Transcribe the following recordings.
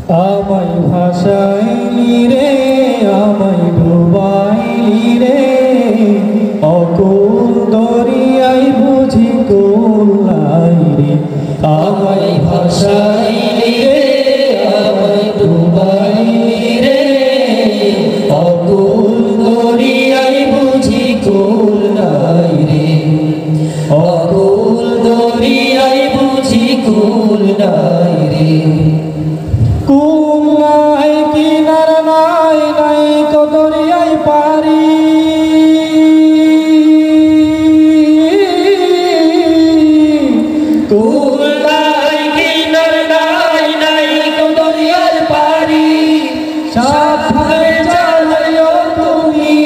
আমায় ভাসাইলি রে আমায় ডুবাইলি রে অকুল দরিয়ায় বুঝি কোলাই রে আমায় ভাসাইলি রে আমায় ডুবাইলি রে অকুল দরিয়ায় বুঝি কোলাই রে অকুল দরিয়ায় বুঝি কোলাই রে কুল নাই কিনার নাই নাই দরিয়ায় পারি কুল নাই কিনার নাই নাই দরিয়ার পারি সাবধানে চালাইও তুমি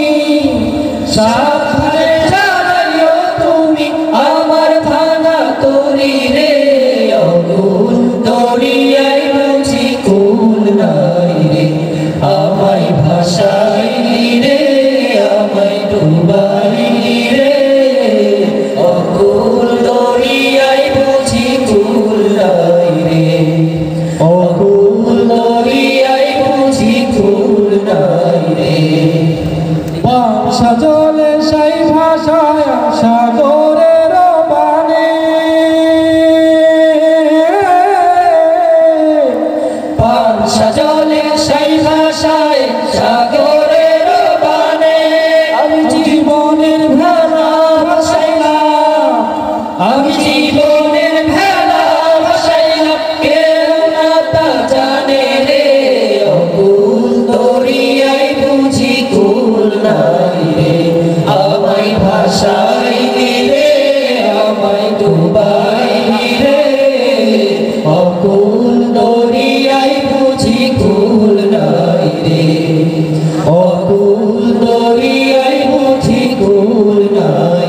সাবধানে চালাইও তুমি আমার ভাঙা তরি রে অকুল দরিয়ায় বুঝি কুল নাই রে আমায় ভাসাইলি রে আমায় ডুবাইলি রে অকুল দরিয়ায় বুঝি কুল নাই রে অকুল দরিয়ায় বুঝি কুল নাই রে বাংশা জলে সাই ভাষায় সাগরের বাণী বাংশা জলে সাই ভাষায় সাগরের বাণী আমি জীবনের ভেলা ভাসাইলাম আমি জীবনের ভেলা ভাসাইলাম কেউ না তা জানে রে অকুল দরিয়ায় বুঝি কুল নাই রে আমায় ভাসাইলি রে আমায় ডুবাইলি রে অকুল দরিয়ায় বুঝি কুল নাই রে অকুল দরিয়ায় বুঝি কুল নাই